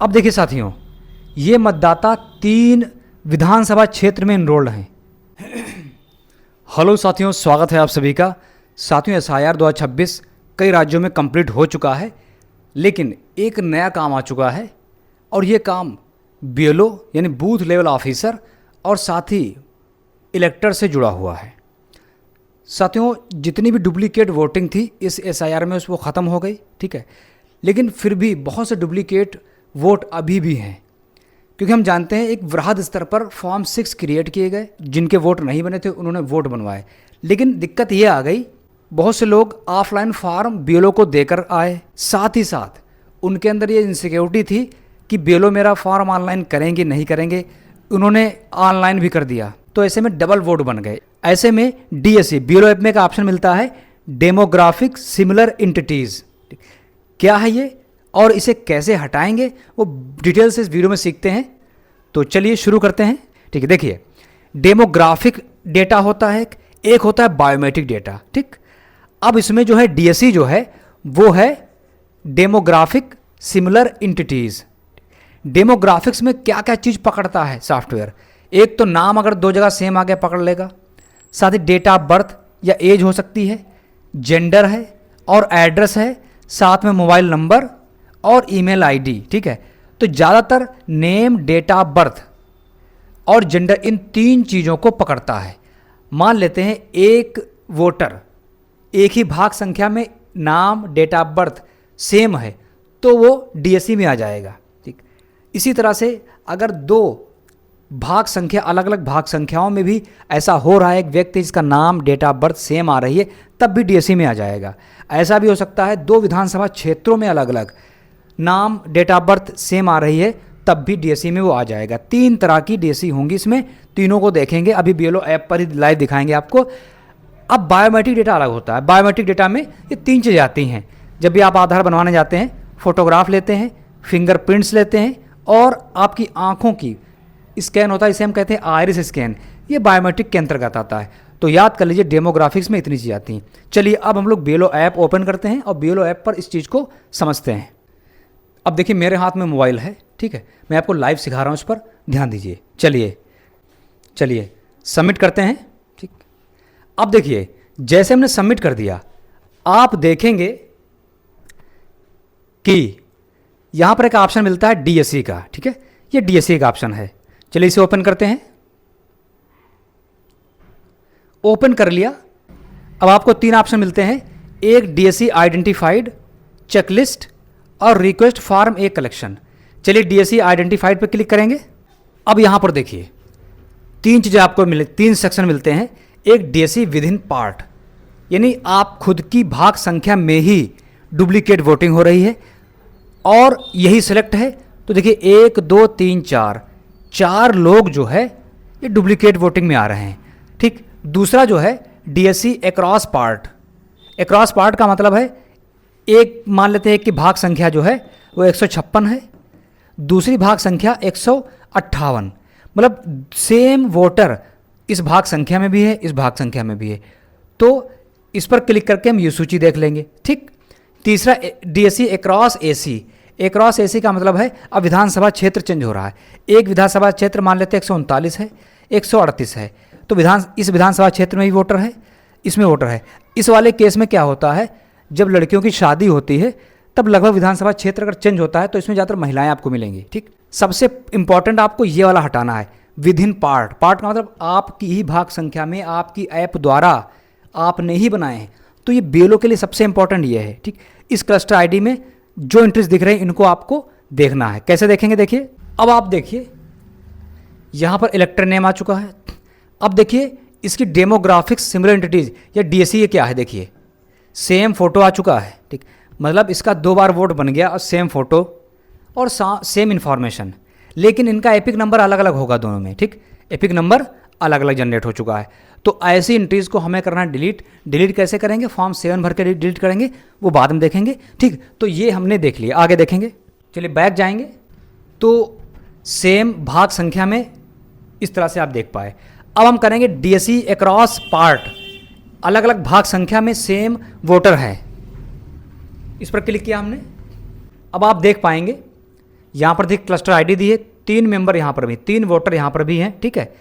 अब देखिए साथियों, ये मतदाता 3 विधानसभा क्षेत्र में इनरोल्ड हैं। हेलो साथियों, स्वागत है आप सभी का। साथियों, SIR 2026 कई राज्यों में कंप्लीट हो चुका है, लेकिन एक नया काम आ चुका है और ये काम BLO यानी बूथ लेवल ऑफिसर और साथ ही इलेक्टर से जुड़ा हुआ है। साथियों, जितनी भी डुप्लीकेट वोटिंग थी इस SIR में वो ख़त्म हो गई, ठीक है, लेकिन फिर भी बहुत से डुप्लीकेट वोट अभी भी हैं, क्योंकि हम जानते हैं एक वृहद स्तर पर फॉर्म 6 क्रिएट किए गए। जिनके वोट नहीं बने थे उन्होंने वोट बनवाए, लेकिन दिक्कत ये आ गई, बहुत से लोग ऑफलाइन फॉर्म BLO को देकर आए, साथ ही साथ उनके अंदर ये इनसिक्योरिटी थी कि BLO मेरा फॉर्म ऑनलाइन करेंगे नहीं करेंगे, उन्होंने ऑनलाइन भी कर दिया, तो ऐसे में डबल वोट बन गए। ऐसे में DSE BLO ऐप में एक ऑप्शन मिलता है डेमोग्राफिक सिमिलर एंटिटीज़। क्या है ये और इसे कैसे हटाएंगे वो डिटेल से इस वीडियो में सीखते हैं। तो चलिए शुरू करते हैं। ठीक है, देखिए डेमोग्राफिक डेटा होता है, एक होता है बायोमेट्रिक डेटा। ठीक, अब इसमें जो है DSE जो है वो है डेमोग्राफिक सिमिलर एंटिटीज़। डेमोग्राफिक्स में क्या क्या चीज़ पकड़ता है सॉफ्टवेयर, एक तो नाम अगर 2 जगह सेम आ गया पकड़ लेगा, साथ ही डेट ऑफ बर्थ या एज हो सकती है, जेंडर है और एड्रेस है, साथ में मोबाइल नंबर और ईमेल ID। ठीक है, तो ज़्यादातर नेम, डेट ऑफ बर्थ और जेंडर, इन 3 चीज़ों को पकड़ता है। मान लेते हैं एक वोटर एक ही भाग संख्या में नाम, डेट ऑफ बर्थ सेम है तो वो DSE में आ जाएगा। ठीक, इसी तरह से अगर 2 भाग संख्या, अलग अलग भाग संख्याओं में भी ऐसा हो रहा है, एक व्यक्ति जिसका नाम, डेट ऑफ बर्थ सेम आ रही है, तब भी DSE में आ जाएगा। ऐसा भी हो सकता है 2 विधानसभा क्षेत्रों में अलग अलग नाम, डेट ऑफ बर्थ सेम आ रही है, तब भी DSE में वो आ जाएगा। 3 तरह की DSE होंगी, इसमें तीनों को देखेंगे, अभी BLO ऐप पर ही लाइव दिखाएंगे आपको। अब बायोमेट्रिक डेटा अलग होता है। बायोमेट्रिक डेटा में ये 3 चीज़ें आती हैं। जब भी आप आधार बनवाने जाते हैं, फोटोग्राफ लेते हैं, फिंगरप्रिंट्स लेते हैं और आपकी आँखों की स्कैन होता है, इसे हम कहते हैं आइरिस स्कैन, ये बायोमेट्रिक के अंतर्गत आता है। तो याद कर लीजिए डेमोग्राफिक्स में इतनी चीज़ें आती हैं। चलिए अब हम लोग BLO ऐप ओपन करते हैं और BLO ऐप पर इस चीज़ को समझते हैं। अब देखिए मेरे हाथ में मोबाइल है, ठीक है, मैं आपको लाइव सिखा रहा हूँ, इस पर ध्यान दीजिए। चलिए सबमिट करते हैं। ठीक, अब देखिए जैसे हमने सबमिट कर दिया, आप देखेंगे कि यहाँ पर एक ऑप्शन मिलता है DSE का। ठीक है, ये DSE का ऑप्शन है। चलिए इसे ओपन करते हैं। ओपन कर लिया। अब आपको 3 ऑप्शन मिलते हैं, एक DSE आइडेंटिफाइड, चेकलिस्ट और रिक्वेस्ट फॉर्म ए कलेक्शन। चलिए DSE आइडेंटिफाइड पर क्लिक करेंगे। अब यहाँ पर देखिए 3 चीज़ें आपको मिले, 3 सेक्शन मिलते हैं। एक DSE विद इन पार्ट, यानी आप खुद की भाग संख्या में ही डुप्लीकेट वोटिंग हो रही है और यही सिलेक्ट है। तो देखिए 1 2 3 4 लोग जो है ये डुप्लीकेट वोटिंग में आ रहे हैं। ठीक, दूसरा जो है DSE across part. Across part का मतलब है एक, मान लेते हैं कि भाग संख्या जो है वो 156 है, दूसरी भाग संख्या 158, मतलब सेम वोटर इस भाग संख्या में भी है, इस भाग संख्या में भी है। तो इस पर क्लिक करके हम ये सूची देख लेंगे। ठीक, तीसरा DSE across AC। Across AC का मतलब है अब विधानसभा क्षेत्र चेंज हो रहा है। एक विधानसभा क्षेत्र मान लेते हैं 139 है, 138 है, तो इस विधानसभा क्षेत्र में भी वोटर है, इसमें वोटर है। इस वाले केस में क्या होता है, जब लड़कियों की शादी होती है तब लगभग विधानसभा क्षेत्र अगर चेंज होता है तो इसमें ज़्यादातर महिलाएं आपको मिलेंगी। ठीक, सबसे इंपॉर्टेंट आपको ये वाला हटाना है, विद इन पार्ट। पार्ट का मतलब आपकी ही भाग संख्या में, आपकी ऐप द्वारा आपने ही बनाए हैं। तो ये BLO के लिए सबसे इंपॉर्टेंट ये है। ठीक, इस क्लस्टर ID में जो एंट्रीज दिख रहे हैं इनको आपको देखना है। कैसे देखेंगे, देखिए अब आप देखिए यहाँ पर इलेक्टर नेम आ चुका है। अब देखिए इसकी डेमोग्राफिक्स सिमिलर एंटिटीज या DSE ये क्या है, देखिए सेम फोटो आ चुका है। ठीक, मतलब इसका 2 बार वोट बन गया और सेम फोटो और सेम इन्फॉर्मेशन, लेकिन इनका एपिक नंबर अलग अलग होगा दोनों में। ठीक, एपिक नंबर अलग अलग जनरेट हो चुका है। तो ऐसी एंट्रीज को हमें करना है डिलीट कैसे करेंगे, फॉर्म 7 भर के डिलीट करेंगे, वो बाद में देखेंगे। ठीक, तो ये हमने देख लिया, आगे देखेंगे। चलिए बैक जाएंगे तो सेम भाग संख्या में इस तरह से आप देख पाए। अब हम करेंगे DSE अक्रॉस पार्ट, अलग अलग भाग संख्या में सेम वोटर है, इस पर क्लिक किया हमने। अब आप देख पाएंगे यहाँ पर देखिए क्लस्टर आईडी दी है, 3 मेंबर यहाँ पर भी, 3 वोटर यहाँ पर भी हैं, ठीक है।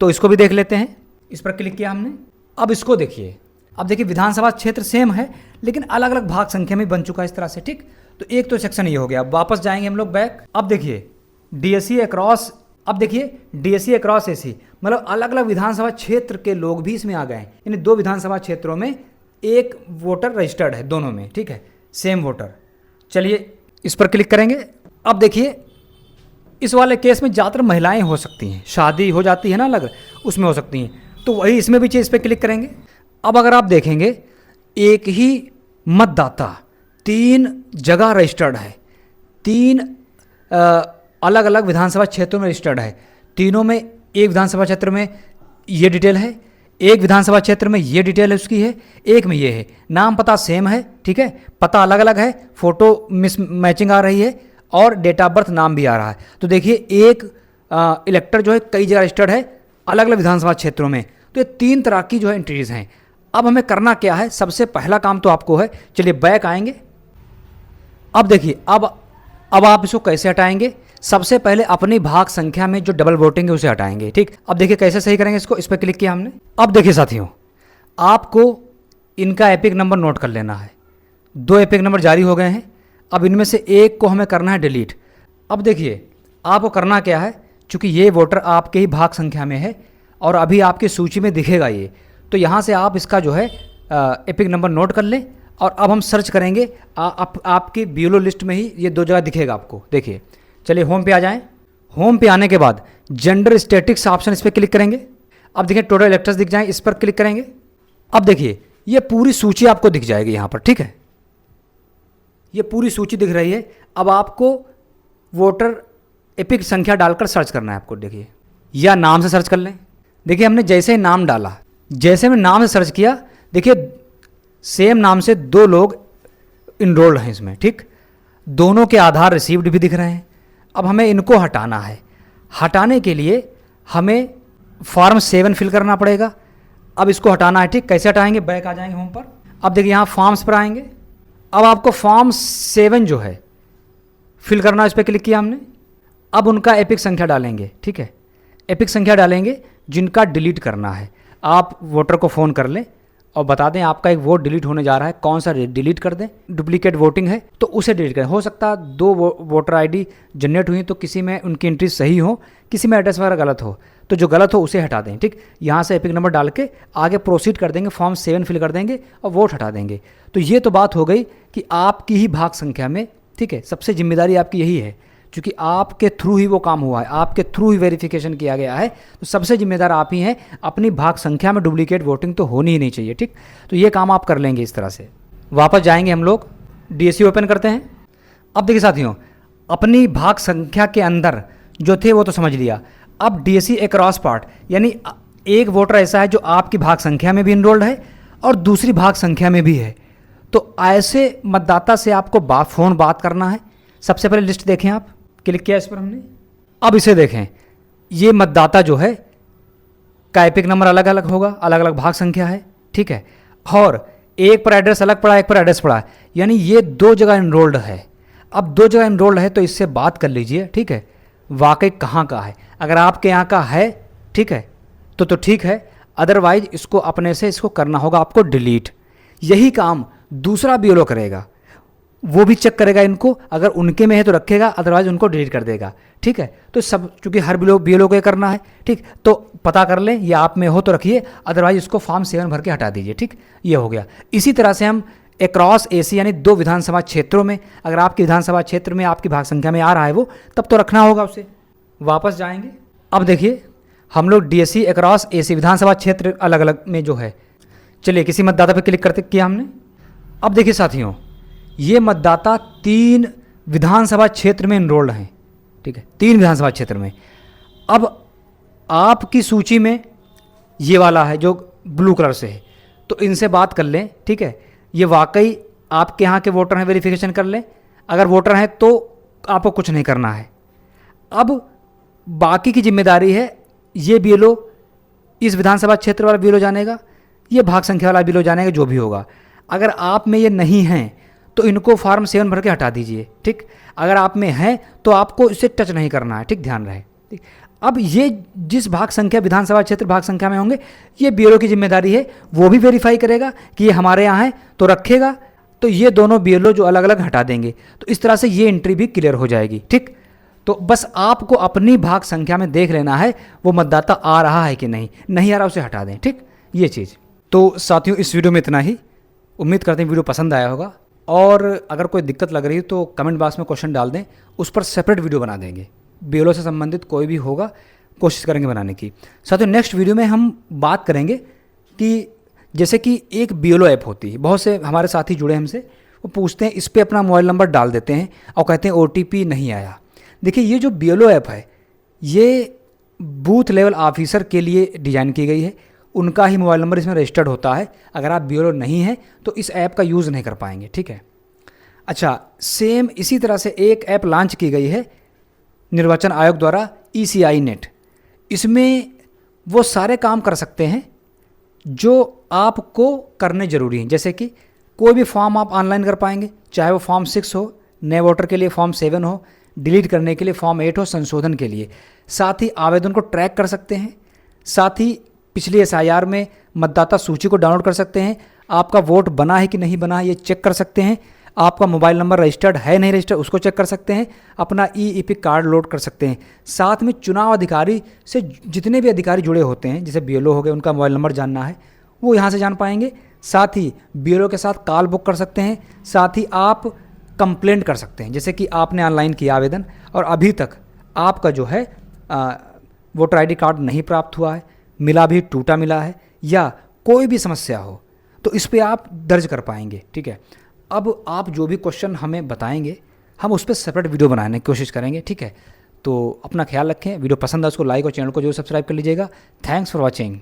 तो इसको भी देख लेते हैं। इस पर क्लिक किया हमने। अब इसको देखिए, अब देखिए विधानसभा क्षेत्र सेम है लेकिन अलग अलग भाग संख्या में बन चुका है इस तरह से, ठीक। तो एक तो सेक्शन ये हो गया। अब वापस जाएंगे हम लोग बैक। अब देखिए डीएससी अक्रॉस, अब देखिए डीएससी अक्रॉस एसी, मतलब अलग अलग विधानसभा क्षेत्र के लोग भी इसमें आ गए हैं। यानी 2 विधानसभा क्षेत्रों में एक वोटर रजिस्टर्ड है दोनों में, ठीक है, सेम वोटर। चलिए इस पर क्लिक करेंगे। अब देखिए इस वाले केस में ज़्यादातर महिलाएं हो सकती हैं, शादी हो जाती है ना अलग, उसमें हो सकती हैं। तो वही इसमें भी इस पर क्लिक करेंगे। अब अगर आप देखेंगे एक ही मतदाता 3 जगह रजिस्टर्ड है, 3 अलग अलग विधानसभा क्षेत्रों में रजिस्टर्ड है। तीनों में एक विधानसभा क्षेत्र में ये डिटेल है, एक विधानसभा क्षेत्र में ये डिटेल है उसकी है, एक में ये है। नाम पता सेम है, ठीक है, पता अलग अलग है, फोटो मिस मैचिंग आ रही है और डेट ऑफ बर्थ नाम भी आ रहा है। तो देखिए एक इलेक्टर जो है कई जगह रजिस्टर्ड है अलग अलग विधानसभा क्षेत्रों में। तो ये 3 तरह की जो है एंट्रीज हैं। अब हमें करना क्या है, सबसे पहला काम तो आपको है, चलिए बैक आएंगे। अब देखिए अब आप इसको कैसे हटाएंगे। सबसे पहले अपनी भाग संख्या में जो डबल वोटिंग है उसे हटाएंगे, ठीक। अब देखिए कैसे सही करेंगे इसको, इस पर क्लिक किया हमने। अब देखिए साथियों, आपको इनका एपिक नंबर नोट कर लेना है। 2 एपिक नंबर जारी हो गए हैं। अब इनमें से एक को हमें करना है डिलीट। अब देखिए आपको करना क्या है, चूँकि ये वोटर आपके ही भाग संख्या में है और अभी आपकी सूची में दिखेगा ये, तो यहाँ से आप इसका जो है एपिक नंबर नोट कर लें। और अब हम सर्च करेंगे आपकी बीएलओ लिस्ट में ही ये 2 जगह दिखेगा आपको। देखिए चलिए होम पे आ जाएं। होम पे आने के बाद जेंडर स्टैटिक्स ऑप्शन, इस पर क्लिक करेंगे। अब देखिए टोटल इलेक्टर्स दिख जाएं, इस पर क्लिक करेंगे। अब देखिए ये पूरी सूची आपको दिख जाएगी यहाँ पर, ठीक है, ये पूरी सूची दिख रही है। अब आपको वोटर एपिक संख्या डालकर सर्च करना है आपको। देखिए या नाम से सर्च कर लें। देखिए हमने जैसे ही नाम डाला, जैसे मैं नाम से सर्च किया, देखिए सेम नाम से 2 लोग इनरोल्ड हैं इसमें, ठीक। दोनों के आधार रिसीव्ड भी दिख रहे हैं। अब हमें इनको हटाना है। हटाने के लिए हमें फॉर्म 7 फिल करना पड़ेगा। अब इसको हटाना है, ठीक। कैसे हटाएंगे, बैक आ जाएंगे होम पर। अब देखिए यहाँ फॉर्म्स पर आएंगे। अब आपको फॉर्म 7 जो है फिल करना, इस पर क्लिक किया हमने। अब उनका एपिक संख्या डालेंगे, ठीक है, एपिक संख्या डालेंगे जिनका डिलीट करना है। आप वोटर को फ़ोन कर लें और बता दें आपका एक वोट डिलीट होने जा रहा है, कौन सा डिलीट कर दें। डुप्लीकेट वोटिंग है तो उसे डिलीट करें। हो सकता है 2 वोटर आईडी जनरेट हुई तो किसी में उनकी एंट्री सही हो, किसी में एड्रेस वगैरह गलत हो, तो जो गलत हो उसे हटा दें, ठीक। यहाँ से एपिक नंबर डाल के आगे प्रोसीड कर देंगे, फॉर्म 7 फिल कर देंगे और वोट हटा देंगे। तो ये तो बात हो गई कि आपकी ही भाग संख्या में, ठीक है, सबसे जिम्मेदारी आपकी यही है, क्योंकि आपके थ्रू ही वो काम हुआ है, आपके थ्रू ही वेरिफिकेशन किया गया है। तो सबसे जिम्मेदार आप ही हैं। अपनी भाग संख्या में डुप्लीकेट वोटिंग तो होनी ही नहीं चाहिए, ठीक। तो ये काम आप कर लेंगे इस तरह से। वापस जाएंगे हम लोग, डीएससी ओपन करते हैं। अब देखिए साथियों, अपनी भाग संख्या के अंदर जो थे वो तो समझ लिया। अब डीएससी अक्रॉस पार्ट, यानी एक वोटर ऐसा है जो आपकी भाग संख्या में भी इनरोल्ड है और दूसरी भाग संख्या में भी है। तो ऐसे मतदाता से आपको फ़ोन बात करना है। सबसे पहले लिस्ट देखें, आप क्लिक किया इस पर हमने। अब इसे देखें, ये मतदाता जो है का एपिक नंबर अलग अलग होगा, अलग अलग भाग संख्या है, ठीक है, और एक पर एड्रेस अलग पड़ा, एक पर एड्रेस पड़ा, यानी ये 2 जगह इनरोल्ड है। अब 2 जगह इनरोल्ड है तो इससे बात कर लीजिए, ठीक है, वाकई कहाँ का है। अगर आपके यहाँ का है, ठीक है, तो ठीक है, अदरवाइज इसको अपने से इसको करना होगा आपको डिलीट। यही काम दूसरा बीएलओ करेगा, वो भी चेक करेगा इनको, अगर उनके में है तो रखेगा, अदरवाइज उनको डिलीट कर देगा, ठीक है। तो सब चूंकि हर बीएलओ को ये करना है, ठीक, तो पता कर लें ये आप में हो तो रखिए, अदरवाइज इसको फॉर्म 7 भर के हटा दीजिए, ठीक। ये हो गया। इसी तरह से हम अक्रॉस एसी, यानी 2 विधानसभा क्षेत्रों में, अगर आपके विधानसभा क्षेत्र में आपकी भाग संख्या में आ रहा है वो, तब तो रखना होगा उसे। वापस जाएंगे। अब देखिए हम लोग डीएससी अक्रॉस एसी विधानसभा क्षेत्र अलग अलग में जो है, चलिए किसी मतदाता पर क्लिक करते किया हमने। अब देखिए साथियों, ये मतदाता 3 विधानसभा क्षेत्र में इनरोल्ड हैं, ठीक है, 3 विधानसभा क्षेत्र में। अब आपकी सूची में ये वाला है जो ब्लू कलर से है, तो इनसे बात कर लें, ठीक है, ये वाकई आपके यहाँ के वोटर हैं, वेरिफिकेशन कर लें। अगर वोटर हैं तो आपको कुछ नहीं करना है। अब बाकी की जिम्मेदारी है, ये बीएलओ इस विधानसभा क्षेत्र वाला बीएलओ जानेगा, ये भाग संख्या वाला बीएलओ जानेगा, जो भी होगा। अगर आप में ये नहीं हैं तो इनको फॉर्म 7 भर के हटा दीजिए। ठीक, अगर आप में है तो आपको इसे टच नहीं करना है। ठीक, ध्यान रहे। ठीक, अब ये जिस भाग संख्या विधानसभा क्षेत्र भाग संख्या में होंगे, ये बीएलओ की जिम्मेदारी है, वो भी वेरीफाई करेगा कि ये हमारे यहाँ है तो रखेगा, तो ये दोनों बीएलओ जो अलग अलग हटा देंगे। तो इस तरह से ये एंट्री भी क्लियर हो जाएगी। ठीक, तो बस आपको अपनी भाग संख्या में देख लेना है वो मतदाता आ रहा है कि नहीं, नहीं आ रहा उसे हटा दें। ठीक, ये चीज़। तो साथियों, इस वीडियो में इतना ही। उम्मीद करते हैं वीडियो पसंद आया होगा, और अगर कोई दिक्कत लग रही है तो कमेंट बॉक्स में क्वेश्चन डाल दें, उस पर सेपरेट वीडियो बना देंगे। बीएलओ से संबंधित कोई भी होगा कोशिश करेंगे बनाने की। साथियों, नेक्स्ट वीडियो में हम बात करेंगे कि जैसे कि एक बीएलओ ऐप होती है, बहुत से हमारे साथी जुड़े हमसे, वो पूछते हैं, इस पर अपना मोबाइल नंबर डाल देते हैं और कहते हैं ओटीपी नहीं आया। देखिए, ये जो बीएलओ ऐप है ये बूथ लेवल ऑफिसर के लिए डिज़ाइन की गई है, उनका ही मोबाइल नंबर इसमें रजिस्टर्ड होता है। अगर आप बीएलओ नहीं हैं तो इस ऐप का यूज़ नहीं कर पाएंगे। ठीक है। अच्छा, सेम इसी तरह से एक ऐप लॉन्च की गई है निर्वाचन आयोग द्वारा, ECI नेट। इसमें वो सारे काम कर सकते हैं जो आपको करने ज़रूरी हैं, जैसे कि कोई भी फॉर्म आप ऑनलाइन कर पाएंगे, चाहे वो फॉर्म 6 हो, नए वोटर के लिए फॉर्म 7 हो, डिलीट करने के लिए फॉर्म 8 हो, संशोधन के लिए। साथ ही आवेदन को ट्रैक कर सकते हैं, साथ ही पिछली SIR में मतदाता सूची को डाउनलोड कर सकते हैं, आपका वोट बना है कि नहीं बना है ये चेक कर सकते हैं, आपका मोबाइल नंबर रजिस्टर्ड है नहीं रजिस्टर्ड उसको चेक कर सकते हैं, अपना EPIC कार्ड लोड कर सकते हैं। साथ में चुनाव अधिकारी से जितने भी अधिकारी जुड़े होते हैं, जैसे बीएलओ हो गए, उनका मोबाइल नंबर जानना है वो यहाँ से जान पाएंगे। साथ ही बीएलओ के साथ कॉल बुक कर सकते हैं, साथ ही आप कंप्लेंट कर सकते हैं, जैसे कि आपने ऑनलाइन किया आवेदन और अभी तक आपका जो है वोटर ID कार्ड नहीं प्राप्त हुआ है, मिला भी टूटा मिला है, या कोई भी समस्या हो तो इस पर आप दर्ज कर पाएंगे। ठीक है। अब आप जो भी क्वेश्चन हमें बताएंगे हम उस पर सेपरेट वीडियो बनाने की कोशिश करेंगे। ठीक है। तो अपना ख्याल रखें, वीडियो पसंद है उसको लाइक और चैनल को जरूर सब्सक्राइब कर लीजिएगा। Thanks for watching.